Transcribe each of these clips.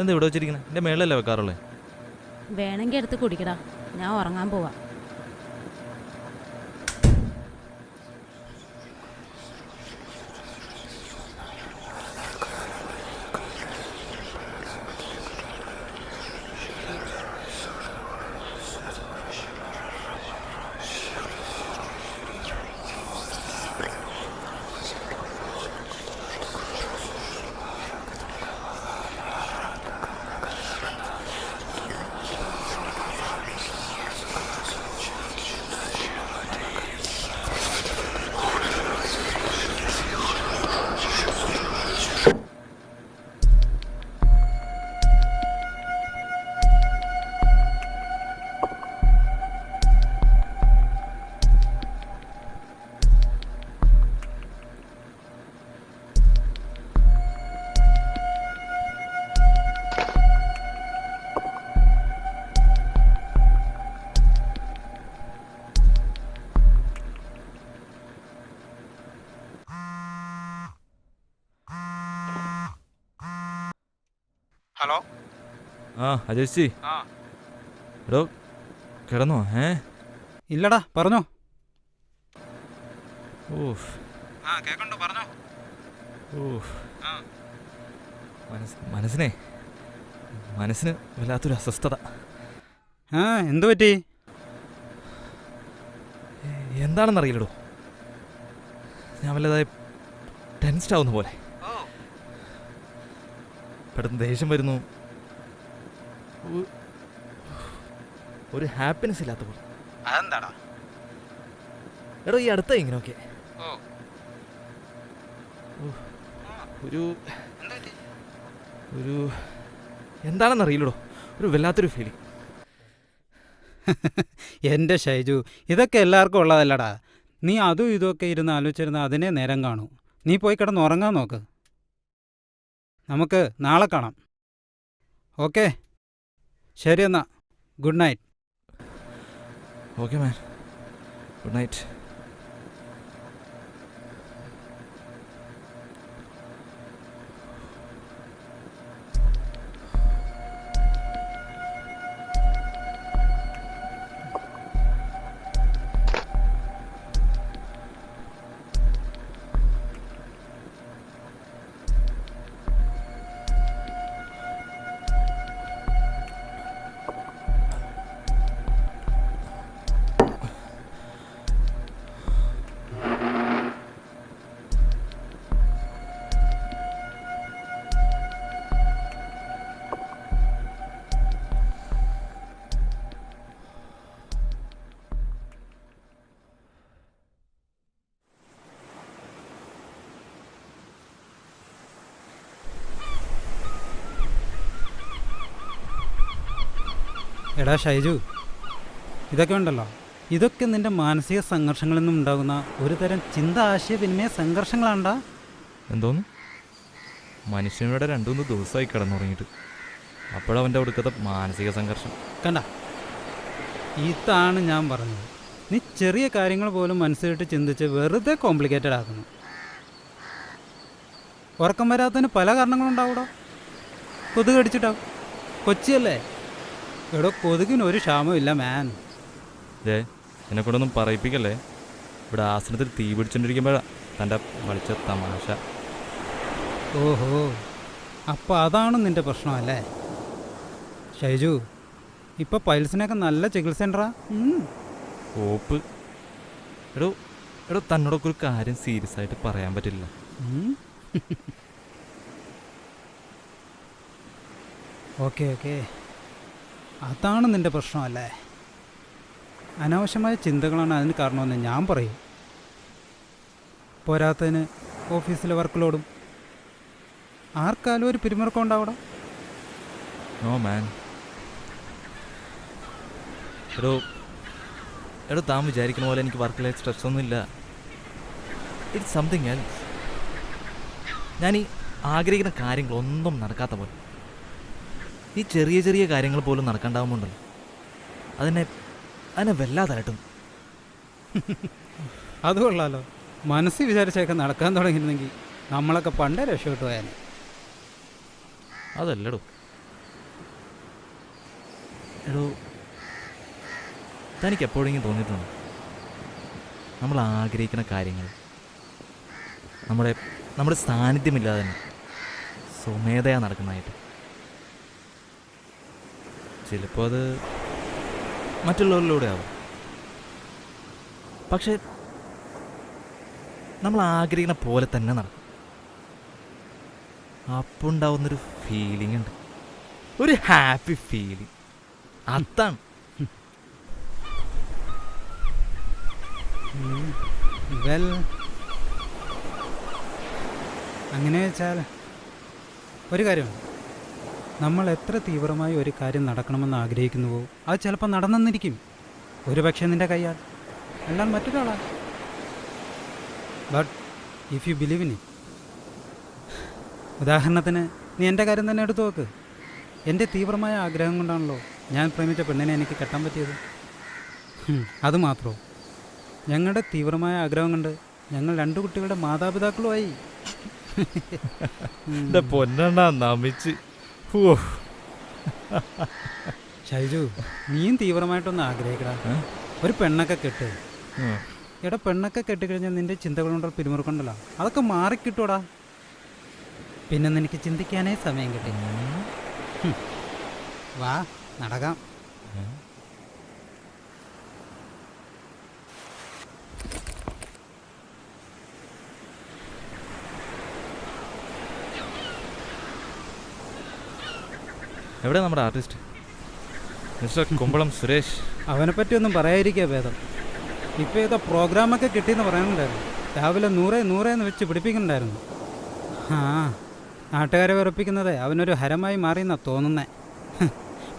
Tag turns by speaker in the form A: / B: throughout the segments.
A: എന്താ ഇവിടെ വെച്ചിരിക്കുന്നത്? എൻ്റെ മേളല്ലേ വെക്കാറുള്ളത്?
B: വേണമെങ്കിൽ എടുത്ത് കുടിക്കടാ, ഞാൻ ഉറങ്ങാൻ പോവാ.
C: ഹലോ.
A: അജയ് എടോ കിടന്നോ?
C: ഇല്ലടാ, പറഞ്ഞോ.
A: കേക്കണ്ടോ? പറഞ്ഞോ. മനസ്സിന് വല്ലാത്തൊരു അസ്വസ്ഥത.
C: എന്തു പറ്റി?
A: എന്താണെന്നറിയില്ലടോ, ഞാൻ വല്ലതായി ടെൻസ്ഡ് ആവുന്ന പോലെ. പെട്ടെന്ന് ദേഷ്യം വരുന്നു, ഒരു ഹാപ്പിനെസ് ഇല്ലാത്ത പോലെ.
C: അതെന്താടാ?
A: എടോ ഈ അടുത്ത ഇങ്ങനെയൊക്കെ ഒരു എന്താണെന്നറിയില്ലടോ, ഒരു വല്ലാത്തൊരു ഫീലിംഗ്.
C: എൻ്റെ ഷൈജു, ഇതൊക്കെ എല്ലാവർക്കും ഉള്ളതല്ലടാ. നീ അതും ഇതൊക്കെ ഇരുന്ന് ആലോചിച്ചിരുന്ന അതിനെ നേരം കാണൂ. നീ പോയി കിടന്ന് ഉറങ്ങാൻ നോക്ക്. നമുക്ക് നാളെ കാണാം. ഓക്കെ, ശരി എന്നാ. Good night.
A: Okay man, good night.
C: എടാ ഷൈജു, ഇതൊക്കെ ഉണ്ടല്ലോ, ഇതൊക്കെ നിൻ്റെ മാനസിക സംഘർഷങ്ങളിൽ നിന്നും ഉണ്ടാകുന്ന ഒരു തരം ചിന്ത ആശയവിനിമയ സംഘർഷങ്ങളാണ്ടാ.
A: എന്തോന്ന്? മനുഷ്യനോടെ 2-3 ദിവസമായി കിടന്നുറങ്ങിയിട്ട് അപ്പോഴവൻ്റെ ഒടുക്കത്തെ മാനസിക സംഘർഷം
C: കണ്ട. ഇതാണ് ഞാൻ പറഞ്ഞത്. നീ ചെറിയ കാര്യങ്ങൾ പോലും മനസ്സിലിട്ട് ചിന്തിച്ച് വെറുതെ കോംപ്ലിക്കേറ്റഡ് ആക്കുന്നു. ഉറക്കം വരാത്തതിന് പല കാരണങ്ങളുണ്ടാവൂടോ. കൊതുക് കടിച്ചിട്ടാവും. കൊച്ചിയല്ലേ എടോ, കൊതുകിന് ഒരു ക്ഷാമമില്ല മാൻ.
A: എന്നെക്കൊണ്ടൊന്നും പറയിപ്പിക്കല്ലേ. ഇവിടെ ആസനത്തിൽ തീ പിടിച്ചോണ്ടിരിക്കുമ്പോഴാണ് തൻ്റെ കളിച്ച തമാശ.
C: ഓഹോ, അപ്പോൾ അതാണ് നിൻ്റെ പ്രശ്നമല്ലേ ഷൈജു? ഇപ്പോൾ പൈൽസിനൊക്കെ നല്ല ചികിത്സ ഉണ്ടറാ.
A: ഓപ്പ്. എടോ തന്നോടൊക്കെ ഒരു കാര്യം സീരിയസ് ആയിട്ട് പറയാൻ പറ്റില്ല.
C: ഓക്കെ ഓക്കെ, അതാണ് നിൻ്റെ പ്രശ്നമല്ലേ. അനാവശ്യമായ ചിന്തകളാണ് അതിന് കാരണമെന്ന് ഞാൻ പറയും. പോരാത്തതിന് ഓഫീസിലെ വർക്ക് ലോഡും. ആർക്കാലും ഒരു പിരിമുറുക്കം ഉണ്ടാവണം.
A: No man. എടോ താൻ വിചാരിക്കുന്ന പോലെ എനിക്ക് വർക്ക് ലൈഫ് സ്ട്രെസ് ഒന്നും ഇല്ല. It's something else. ഞാൻ ഈ ആഗ്രഹിക്കുന്ന കാര്യങ്ങളൊന്നും നടക്കാത്ത പോലെ, ഈ ചെറിയ ചെറിയ കാര്യങ്ങൾ പോലും നടക്കാണ്ടാവുമ്പോണ്ടല്ലോ, അതിനെ വല്ലാതെ അലട്ടും.
C: അത് കൊള്ളാലോ. മനസ്സിൽ വിചാരിച്ചൊക്കെ നടക്കാൻ തുടങ്ങിയിരുന്നെങ്കിൽ നമ്മളൊക്കെ പണ്ടേ രക്ഷപ്പെട്ടു പോയാൽ.
A: അതല്ലടോ. എടോ തനിക്ക് എപ്പോഴെങ്കിലും തോന്നിയിട്ടുണ്ട് നമ്മൾ ആഗ്രഹിക്കുന്ന കാര്യങ്ങൾ നമ്മുടെ സാന്നിധ്യമില്ലാതെ തന്നെ സ്വമേധയാ നടക്കുന്നതായിട്ട്? ചിലപ്പോൾ അത് മറ്റുള്ളവരിലൂടെ ആവും. പക്ഷെ നമ്മൾ ആഗ്രഹിക്കുന്ന പോലെ തന്നെ നടക്കും. അപ്പോൾ ഉണ്ടാവുന്നൊരു ഫീലിംഗ് ഉണ്ട്, ഒരു ഹാപ്പി ഫീലിംഗ്. അതാണ്.
C: വെൽ, അങ്ങനെ വെച്ചാൽ ഒരു കാര്യമാണ്, നമ്മൾ എത്ര തീവ്രമായി ഒരു കാര്യം നടക്കണമെന്ന് ആഗ്രഹിക്കുന്നുവോ അത് ചിലപ്പോൾ നടന്നെന്നിരിക്കും. ഒരു പക്ഷേ നിൻ്റെ കയ്യാൽ, അല്ലാൽ മറ്റൊരാളാൽ. But if you believe in it. ഉദാഹരണത്തിന് നീ എൻ്റെ കാര്യം തന്നെ എടുത്തു നോക്ക്. എൻ്റെ തീവ്രമായ ആഗ്രഹം കൊണ്ടാണല്ലോ ഞാൻ പ്രേമിച്ച പെണ്ണിനെ എനിക്ക് കെട്ടാൻ പറ്റിയത്. അത് മാത്രമോ, ഞങ്ങളുടെ തീവ്രമായ ആഗ്രഹം കൊണ്ട് ഞങ്ങൾ 2 കുട്ടികളുടെ മാതാപിതാക്കളുമായി.
A: പൊന്നെണ്ണ നമിച്ച്.
C: ഷൈജു, നീയും തീവ്രമായിട്ടൊന്ന് ആഗ്രഹിക്കടാ. ഒരു പെണ്ണൊക്കെ കെട്ട്. എടാ, പെണ്ണൊക്കെ കെട്ടിക്കഴിഞ്ഞാൽ നിന്റെ ചിന്തകളുണ്ടോ പിരിമുറുക്കുണ്ടല്ലോ, അതൊക്കെ മാറിക്കിട്ടൂടാ. പിന്നെ നിനക്ക് ചിന്തിക്കാനേ സമയം കിട്ടി. വാ, നടക്കാം.
A: എവിടെ നമ്മുടെ ആർട്ടിസ്റ്റ് മിസ്റ്റർ കുമ്പളം സുരേഷ്?
C: അവനെപ്പറ്റി ഒന്നും പറയാതിരിക്കുക ഭേദം. ഇപ്പോൾ ഏതോ പ്രോഗ്രാമൊക്കെ കിട്ടിയെന്ന് പറയാനുണ്ടായിരുന്നു. രാവിലെ 100 എന്ന് വെച്ച് പിടിപ്പിക്കുന്നുണ്ടായിരുന്നു. ആ, നാട്ടുകാരെ വെറുപ്പിക്കുന്നത് അവനൊരു ഹരമായി മാറിയെന്നാണ് തോന്നുന്നേ.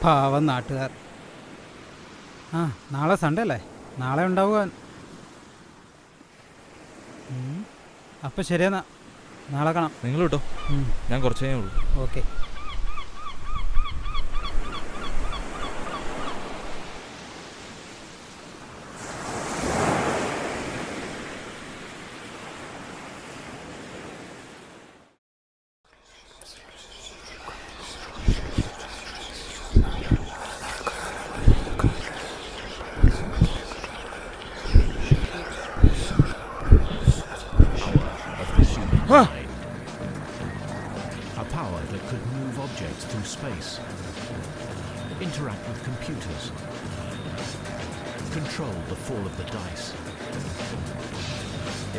C: പാവം നാട്ടുകാർ. ആ, നാളെ സൺഡേ അല്ലേ, നാളെ ഉണ്ടാവുക. അപ്പം ശരിയെന്നാ, നാളെ കാണാം.
A: നിങ്ങൾ കേട്ടോ, ഞാൻ കുറച്ചേ ഉള്ളൂ.
C: Okay.
D: A power that could move objects through space, interact with computers, control the fall of the dice.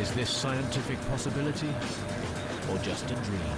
D: Is this scientific possibility or just a dream?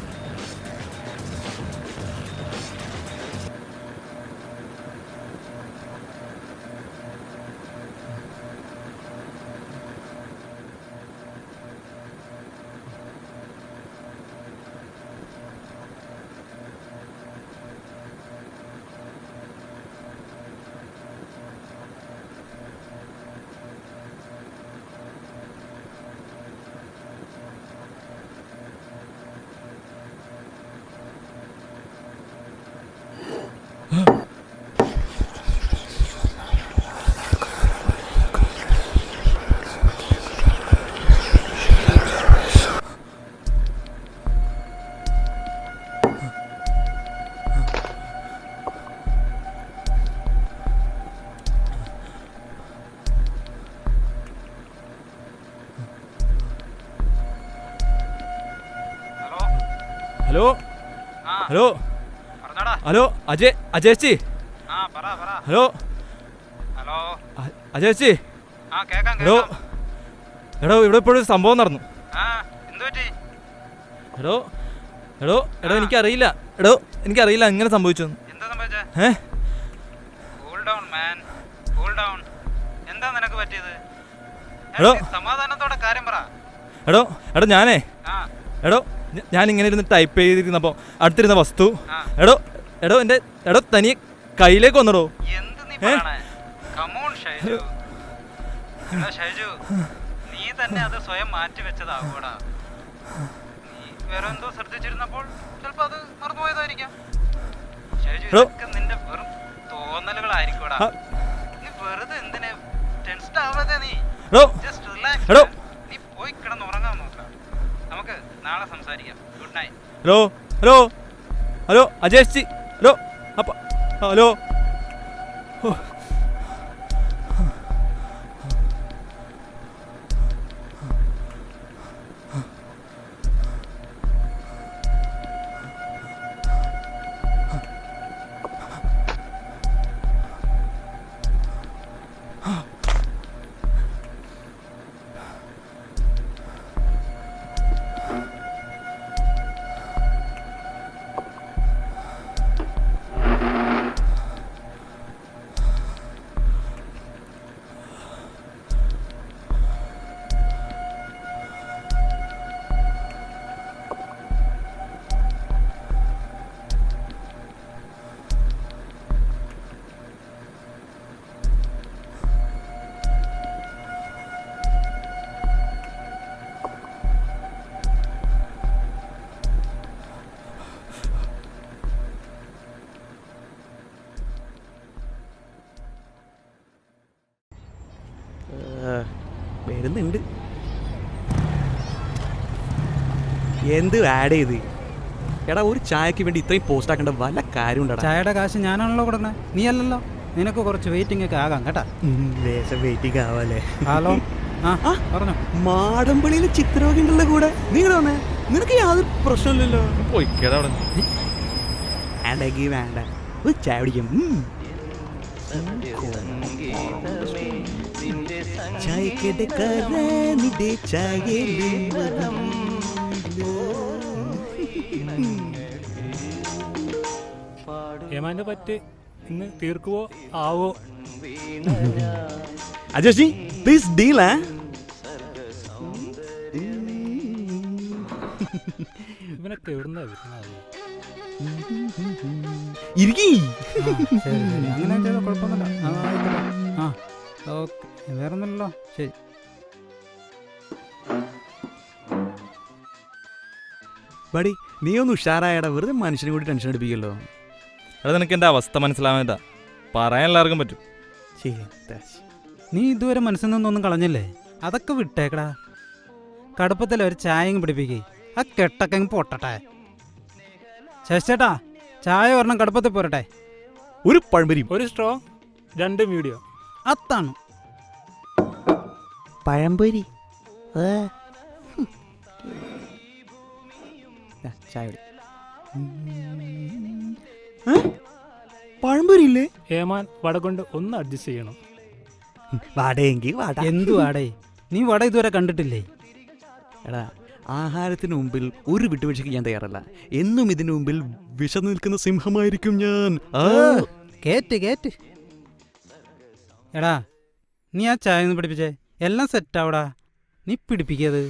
A: Hello hello hello അജേച്ചി. ഹലോ അജേച്ചി. ഹലോ എടോ, ഇവിടെ ഇപ്പോഴൊരു സംഭവം നടന്നു. എടോ എടോ എടോ എനിക്കറിയില്ല. എങ്ങനെ സംഭവിച്ചു? എടോ എടോ ഞാനേ എടോ ഞാൻ ഇങ്ങനെ ഇരുന്ന് ടൈപ്പ് ചെയ്തിരുന്നപ്പോൾ അടുത്തിരുന്ന വസ്തു എടോ എടോ എൻ്റെ എടോ തനിയെ കയ്യിലേക്ക് വന്നടോ.
C: നീ തന്നെ അത് സ്വയം മാറ്റി വെച്ചതാകൂടാ. നീ വേറെ എന്തോ ശ്രദ്ധിച്ചിരുന്നപ്പോൾ ചിലപ്പോ അത് മറന്നുപോയതായിരിക്കാം. നിന്റെ വെറും തോന്നലുകളായിരിക്കൂടാ. നീ വെറുതെ എന്തിനെ ടെൻഷൻ ആവാതെ നീ ജസ്റ്റ് റിലാക്സ്. നീ പോയി കിടന്ന് ഉറങ്ങാൻ നോക്കാം. നമുക്ക് നാളെ സംസാരിക്കാം. Good night.
A: Hello hello hello Ajesh G. Hello അപ്പ ഹലോ.
E: വരുന്നുണ്ട്. എന്ത് ആഡ് ചെയ്ത് എടാ, ഒരു ചായക്ക് വേണ്ടി ഇത്രയും പോസ്റ്റ് ആക്കേണ്ട വല്ല കാര്യം ഉണ്ടോ?
C: ചായയുടെ കാശ് ഞാനാണല്ലോ കൊടുക്കണേ, നീ അല്ലല്ലോ. നിനക്ക് കുറച്ച് വെയിറ്റിംഗ് ഒക്കെ ആകാം കേട്ടാ.
E: ലേശം വെയിറ്റിംഗ് ആവാല്ലേ?
C: ഹലോ, ആ പറഞ്ഞോ.
E: മാടമ്പള്ളിയിലെ ചിത്രമൊക്കെ ഉണ്ടല്ലോ കൂടെ. നീ ഇവിടെ വന്നേ, നിനക്ക് യാതൊരു പ്രശ്നമില്ലല്ലോ.
A: പോയിക്കേടാ അവിടെ.
E: വേണ്ടെങ്കിൽ വേണ്ട, ഒരു ചായ പിടിക്കും.
F: ഏമാന്റെ പറ്റ് ഇന്ന് തീർക്കുവോ ആവോ?
E: അജോഷി പ്ലീസ് ഡീൽ.
F: ഇവനൊക്കെ എവിടുന്നാ വരുന്നത്?
E: ഇരിക്കി.
C: അങ്ങനെ ചെയ്താൽ കുഴപ്പമൊന്നുമില്ല. ആ ഓക്കെ, വേറെ ഒന്നുമില്ലല്ലോ. ശരി.
E: ബടി നീ ഒന്ന് ഉഷാറായടാ, വെറുതെ മനുഷ്യനെ കൂടി ടെൻഷൻ അടിപ്പിക്കല്ലോ.
A: എടാ നിനക്ക് എൻ്റെ അവസ്ഥ മനസ്സിലാവാനാ പറയാൻ എല്ലാവർക്കും പറ്റും.
C: നീ ഇതുവരെ മനസ്സിൽ നിന്നൊന്നും കളഞ്ഞില്ലേ? അതൊക്കെ വിട്ടേക്കടാ. കടുപ്പത്തിൽ ഒരു ചായയും പിടിപ്പിക്കേ, ആ കെട്ടൊക്കെ പൊട്ടട്ടെ. ശേഷേട്ടാ, ചായ ഒരെണ്ണം കടുപ്പത്തിൽ പോരട്ടെ.
E: ഒരു പഴംപൊരി,
F: ഒരു സ്ട്രോ, 2 മീഡിയം.
C: അത്താണ്
E: പഴംപൊരി. ചായ പഴംപൊരി ഇല്ലേ?
F: ഏമാൻ വട കൊണ്ട് ഒന്ന് അഡ്ജസ്റ്റ് ചെയ്യണം.
E: വാടയെങ്കിൽ വാട.
C: എന്തു വാടേ? നീ വട ഇതുവരെ കണ്ടിട്ടില്ലേ?
E: എടാ, ആഹാരത്തിന് മുമ്പിൽ ഒരു വിട്ടുവീഴ്ചയ്ക്ക് ഞാൻ തയ്യാറല്ല. എന്നും ഇതിനു മുമ്പിൽ വിശന്നു നിൽക്കുന്ന സിംഹമായിരിക്കും ഞാൻ.
C: കേറ്റ്. എടാ, നീ ആ ചായ ഒന്ന് പിടിപ്പിച്ചേ. എല്ലാം സെറ്റാവടാ, നീ പിടിപ്പിക്കത്.